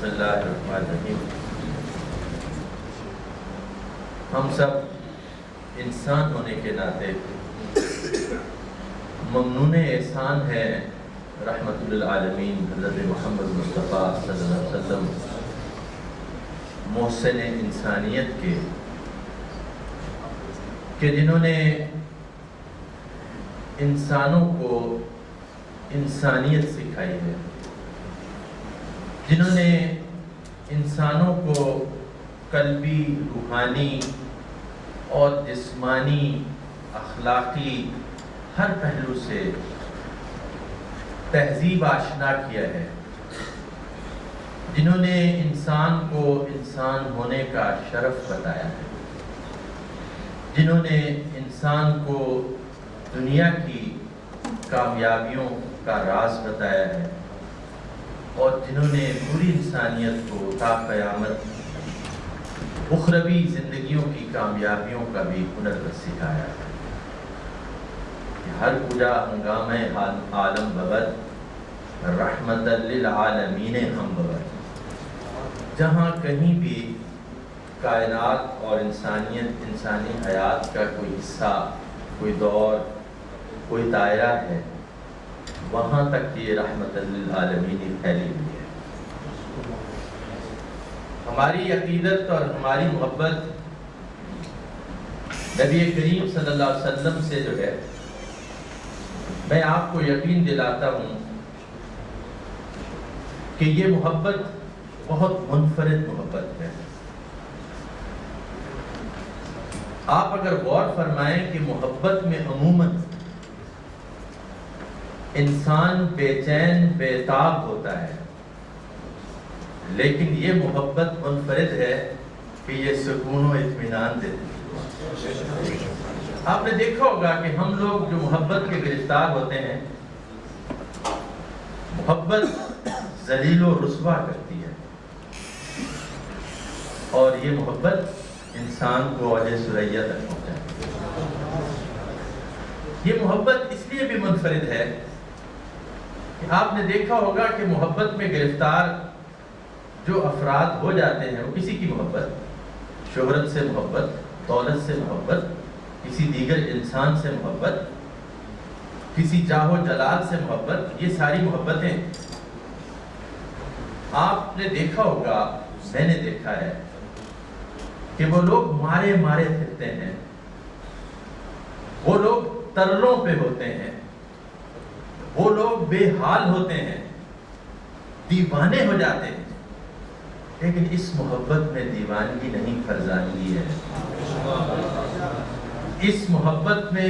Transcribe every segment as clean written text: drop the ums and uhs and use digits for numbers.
بسم اللہ الرحمن الرحیم۔ ہم سب انسان ہونے کے ناطے ممنون احسان ہے رحمت للعالمین حضرت محمد مصطفیٰ صلی اللہ علیہ وسلم، محسن انسانیت کے، کہ جنہوں نے انسانوں کو انسانیت سکھائی ہے، جنہوں نے انسانوں کو قلبی، روحانی اور جسمانی، اخلاقی ہر پہلو سے تہذیب آشنا کیا ہے، جنہوں نے انسان کو انسان ہونے کا شرف بتایا ہے، جنہوں نے انسان کو دنیا کی کامیابیوں کا راز بتایا ہے، اور جنہوں نے پوری انسانیت کو تا قیامت اخروی زندگیوں کی کامیابیوں کا بھی ہنر سکھایا ہے۔ ہر پوجا ہنگام عالم ببد رحمت للعالمین ہم ببد، جہاں کہیں بھی کائنات اور انسانی حیات کا کوئی حصہ، کوئی دور، کوئی دائرہ ہے، وہاں تک یہ رحمت للعالمین پھیلی ہوئی ہے۔ ہماری عقیدت اور ہماری محبت نبی کریم صلی اللہ علیہ وسلم سے جو ہے، میں آپ کو یقین دلاتا ہوں کہ یہ محبت بہت منفرد محبت ہے۔ آپ اگر غور فرمائیں کہ محبت میں عموماً انسان بے چین بے تاب ہوتا ہے، لیکن یہ محبت منفرد ہے کہ یہ سکون و اطمینان دیتی ہے۔ آپ نے دیکھا ہوگا کہ ہم لوگ جو محبت کے گرفتار ہوتے ہیں، محبت ذلیل و رسوا کرتی ہے، اور یہ محبت انسان کو اوج ثریا تک پہنچاتی ہے۔ یہ محبت اس لیے بھی منفرد ہے کہ آپ نے دیکھا ہوگا کہ محبت میں گرفتار جو افراد ہو جاتے ہیں، وہ کسی کی محبت، شہرت سے محبت، دولت سے محبت، کسی دیگر انسان سے محبت، کسی جاہ و جلال سے محبت، یہ ساری محبتیں آپ نے دیکھا ہوگا، میں نے دیکھا ہے کہ وہ لوگ مارے مارے پھرتے ہیں، وہ لوگ ترلوں پہ ہوتے ہیں، وہ لوگ بے حال ہوتے ہیں، دیوانے ہو جاتے ہیں، لیکن اس محبت میں دیوانگی نہیں، فرزانگی ہے۔ اس محبت میں،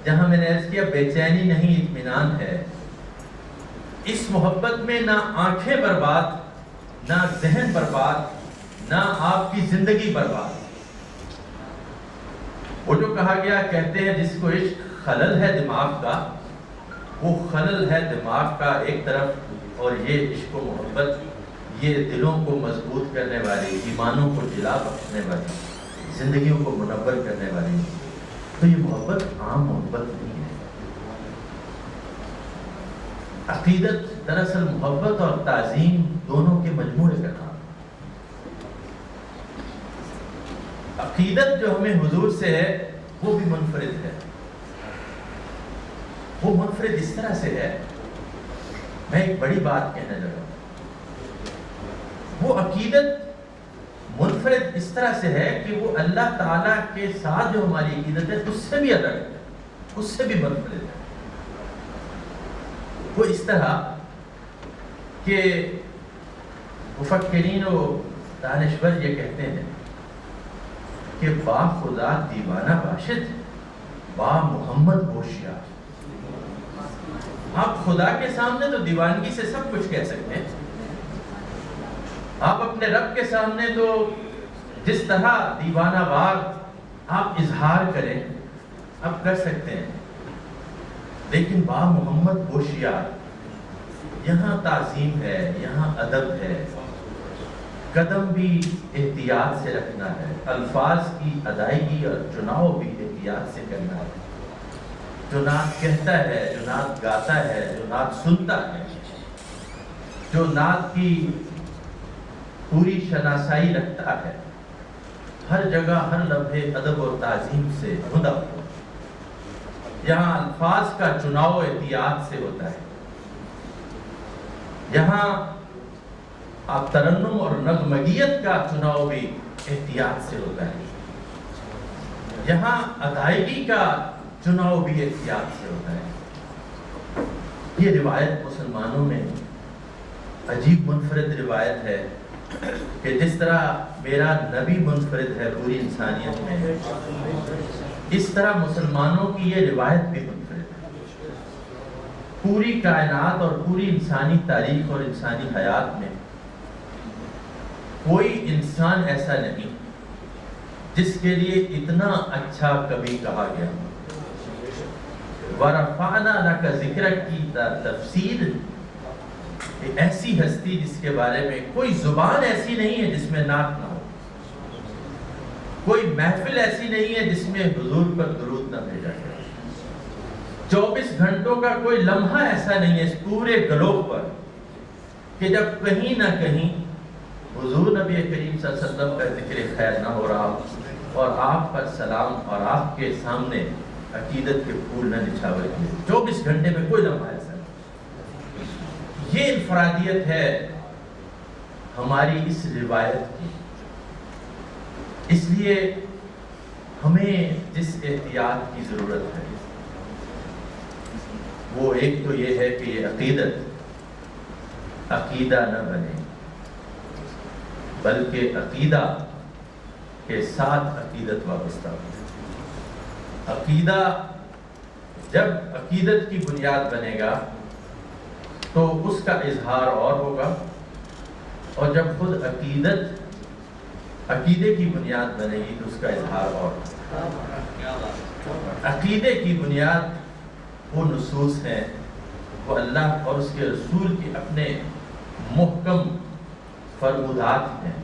جہاں میں نے عرض کیا بے چینی نہیں، اطمینان ہے۔ اس محبت میں نہ آنکھیں برباد، نہ ذہن برباد، نہ آپ کی زندگی برباد۔ وہ جو کہا گیا، کہتے ہیں جس کو عشق خلل ہے دماغ کا، وہ خلل ہے دماغ کا ایک طرف، اور یہ عشق و محبت یہ دلوں کو مضبوط کرنے والی، ایمانوں کو جلا بخشنے والی، زندگیوں کو منور کرنے والی۔ تو یہ محبت عام محبت نہیں ہے۔ عقیدت دراصل محبت اور تعظیم دونوں کے مجموعے کا نام۔ عقیدت جو ہمیں حضور سے ہے، وہ بھی منفرد ہے۔ وہ منفرد اس طرح سے ہے، میں ایک بڑی بات کہنے لگا۔ وہ عقیدت منفرد اس طرح سے ہے کہ وہ اللہ تعالیٰ کے ساتھ جو ہماری عقیدت ہے، اس سے بھی الگ ہے، اس سے بھی منفرد ہے۔ وہ اس طرح کہ مفکرین و دانشور یہ کہتے ہیں کہ با خدا دیوانہ باشد، با محمد ہوشیار۔ آپ خدا کے سامنے تو دیوانگی سے سب کچھ کہہ سکتے ہیں، آپ اپنے رب کے سامنے تو جس طرح دیوانہ وار آپ اظہار کریں، آپ کر سکتے ہیں، لیکن با محمد ہوشیار، یہاں تعظیم ہے، یہاں ادب ہے، قدم بھی احتیاط سے رکھنا ہے، الفاظ کی ادائیگی اور چناؤ بھی احتیاط سے کرنا ہے۔ جو نعت کہتا ہے، جو نعت گاتا ہے، جو نعت سنتا ہے، جو نعت کی پوری شناسائی رکھتا ہے، ہر جگہ ہر لمحے ادب اور تعظیم سے دھندا ہو، یہاں الفاظ کا چناؤ احتیاط سے ہوتا ہے، یہاں آپ ترنم اور نغمگیت کا چناؤ بھی احتیاط سے ہوتا ہے، یہاں ادائیگی کا چناؤ بھی احتیاط سے ہوتا ہے۔ یہ روایت مسلمانوں میں عجیب منفرد روایت ہے کہ جس طرح میرا نبی منفرد ہے پوری انسانیت میں، اس طرح مسلمانوں کی یہ روایت بھی منفرد ہے۔ پوری کائنات اور پوری انسانی تاریخ اور انسانی حیات میں کوئی انسان ایسا نہیں جس کے لیے اتنا اچھا کبھی کہا گیا۔ وَرَفَعْنَا لَكَ ذِكْرَكَ کی تفسیر، ایسی ہستی جس کے بارے میں کوئی زبان ایسی نہیں ہے جس میں نعت نہ ہو، کوئی محفل ایسی نہیں ہے جس میں حضور پر درود نہ بھیجا جائے، 24 گھنٹوں کا کوئی لمحہ ایسا نہیں ہے اس پورے گلوب پر کہ جب کہیں نہ کہیں حضور نبی کریم صلی اللہ علیہ وسلم کا ذکر خیر نہ ہو رہا اور آپ پر سلام اور آپ کے سامنے عقیدت کے پھول نہ نچھاور کیے، 24 گھنٹے میں کوئی لمحہ ایسا نہیں۔ یہ انفرادیت ہے ہماری اس روایت کی، اس لیے ہمیں جس احتیاط کی ضرورت ہے وہ ایک تو یہ ہے کہ یہ عقیدہ نہ بنے، بلکہ عقیدہ کے ساتھ عقیدت وابستہ ہو۔ عقیدہ جب عقیدت کی بنیاد بنے گا تو اس کا اظہار اور ہوگا، اور جب خود عقیدے کی بنیاد بنے گی تو اس کا اظہار اور ہوگا۔ عقیدے کی بنیاد وہ نصوص ہیں، وہ اللہ اور اس کے رسول کے اپنے محکم فرمودات ہیں،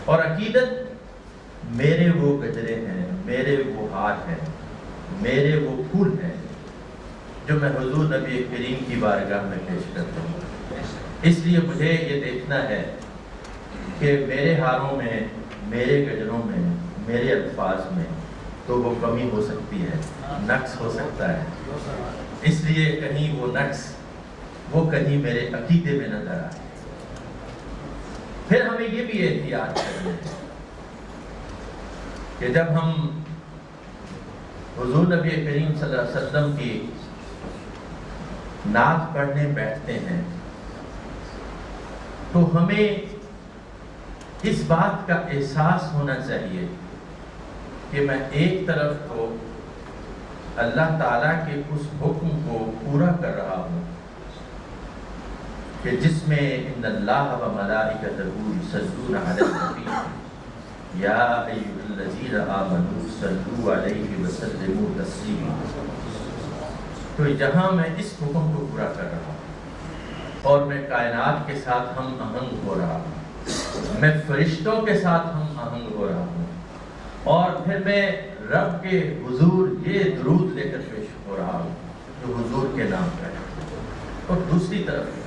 اور عقیدت میرے وہ گجرے ہیں، میرے وہ ہاتھ ہیں، میرے وہ پھول ہیں جو میں حضور نبی کریم کی بارگاہ میں پیش کرتا ہوں۔ اس لیے مجھے یہ دیکھنا ہے کہ میرے ہاروں میں، میرے گجروں میں، میرے الفاظ میں تو وہ کمی ہو سکتی ہے، نقص ہو سکتا ہے، اس لیے کہیں وہ نقص وہ کہیں میرے عقیدے میں نظر آئے۔ پھر ہمیں یہ بھی احتیاط کرنی ہے کہ جب ہم حضور نبی کریم صلی اللہ علیہ وسلم کی نعت پڑھنے بیٹھتے ہیں تو ہمیں اس بات کا احساس ہونا چاہیے کہ میں ایک طرف تو اللہ تعالیٰ کے اس حکم کو پورا کر رہا ہوں کہ جس میں ان اللہ و ملائکتہ یصلون علی النبی یا ایھا الذین آمنوا صلوا علیہ وسلموا تسلیما، تو جہاں میں اس حکم کو پورا کر رہا ہوں اور میں کائنات کے ساتھ ہم آہنگ ہو رہا ہوں، میں فرشتوں کے ساتھ ہم آہنگ ہو رہا ہوں، اور پھر میں رب کے حضور یہ درود لے کر پیش ہو رہا ہوں جو حضور کے نام کا ہے، اور دوسری طرف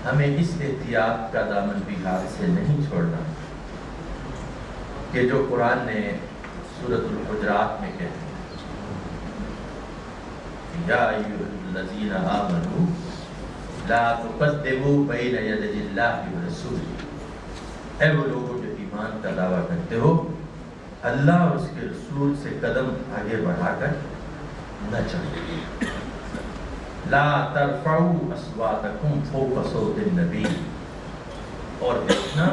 ہمیں اس احتیاط کا دامن بھی ہاتھ سے نہیں چھوڑنا کہ جو قرآن نے سورۃ الحجرات میں کہتے ہیں، یا ایھا الذین آمنوا لا تقدموا بین یدی اللہ ورسولہ، اے وہ لوگوں جو ایمان کا دعویٰ کرتے ہو، اللہ اور اس کے رسول سے قدم آگے بڑھا کر نہ چلو۔ لا ترفعوا اصواتکم فوق صوت النبی، اور دیکھنا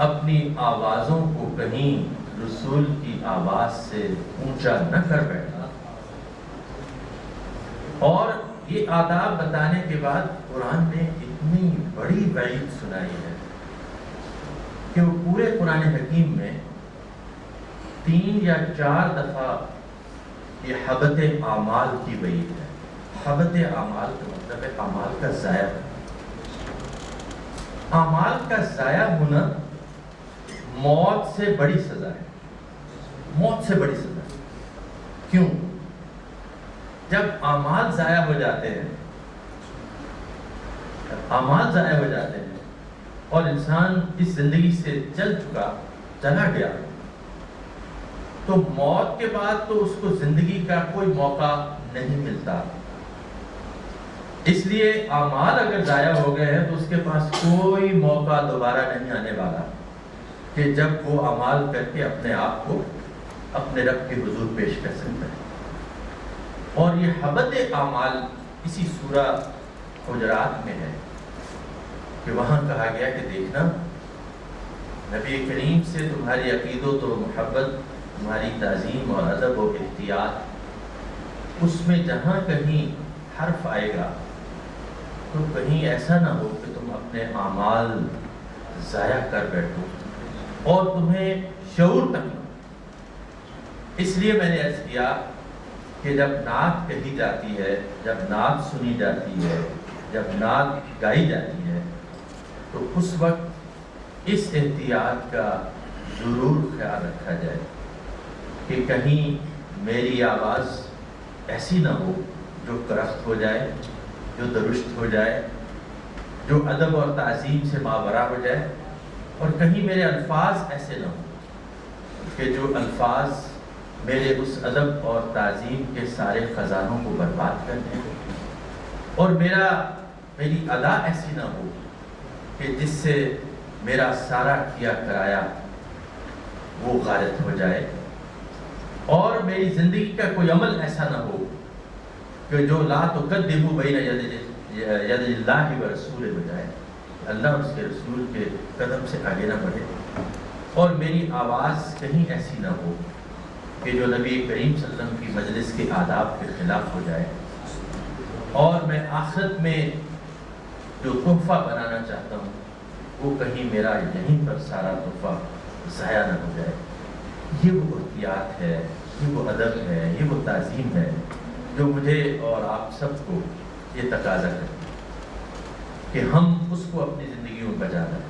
اپنی آوازوں کو کہیں رسول کی آواز سے اونچا نہ کر بیٹھنا۔ اور یہ آداب بتانے کے بعد قرآن نے اتنی بڑی وعید سنائی ہے کہ وہ پورے قرآن حکیم میں 3 یا 4 دفعہ یہ حبط اعمال کی وعید ہے۔ حبط اعمال کا مطلب ہے اعمال کا ضائع، اعمال کا ضائع ہونا موت سے بڑی سزا ہے، موت سے بڑی سزا۔ کیوں؟ جب اعمال ضائع ہو جاتے ہیں، اعمال ضائع ہو جاتے ہیں اور انسان اس زندگی سے چلا گیا، تو موت کے بعد تو اس کو زندگی کا کوئی موقع نہیں ملتا. اس لیے اعمال اگر ضائع ہو گئے ہیں تو اس کے پاس کوئی موقع دوبارہ نہیں آنے والا کہ جب وہ اعمال کر کے اپنے آپ کو اپنے رب کے حضور پیش کر سکتا ہے. اور یہ حبط اعمال اسی سورہ حجرات میں ہے کہ وہاں کہا گیا کہ دیکھنا نبی کریم سے تمہاری عقیدت و محبت، تمہاری تعظیم اور ادب و احتیاط، اس میں جہاں کہیں حرف آئے گا تو کہیں ایسا نہ ہو کہ تم اپنے اعمال ضائع کر بیٹھو اور تمہیں شعور تک نہ. اس لیے میں نے عرض کیا کہ جب نعت کہی جاتی ہے، جب نعت سنی جاتی ہے، جب نعت گائی جاتی ہے، تو اس وقت اس احتیاط کا ضرور خیال رکھا جائے کہ کہیں میری آواز ایسی نہ ہو جو کرخت ہو جائے، جو درست ہو جائے، جو ادب اور تعظیم سے ماورا ہو جائے، اور کہیں میرے الفاظ ایسے نہ ہوں کہ جو الفاظ میرے اس ادب اور تعظیم کے سارے خزانوں کو برباد کر دیں، اور میری ادا ایسی نہ ہو کہ جس سے میرا سارا کیا کرایا وہ غارت ہو جائے، اور میری زندگی کا کوئی عمل ایسا نہ ہو کہ جو لا تقدموا بین ید اللہ و رسول ہو جائے، اللہ اور اس کے رسول کے قدم سے آگے نہ بڑھے. اور میری آواز کہیں ایسی نہ ہو کہ جو نبی کریم صلی اللہ علیہ وسلم کی مجلس کے آداب کے خلاف ہو جائے، اور میں آخرت میں جو تحفہ بنانا چاہتا ہوں وہ کہیں میرا یہیں پر سارا تحفہ ضائع نہ ہو جائے. یہ وہ احتیاط ہے، یہ وہ ادب ہے، یہ وہ تعظیم ہے جو مجھے اور آپ سب کو یہ تقاضا کرتی ہے کہ ہم اس کو اپنی زندگیوں میں بجا لیں.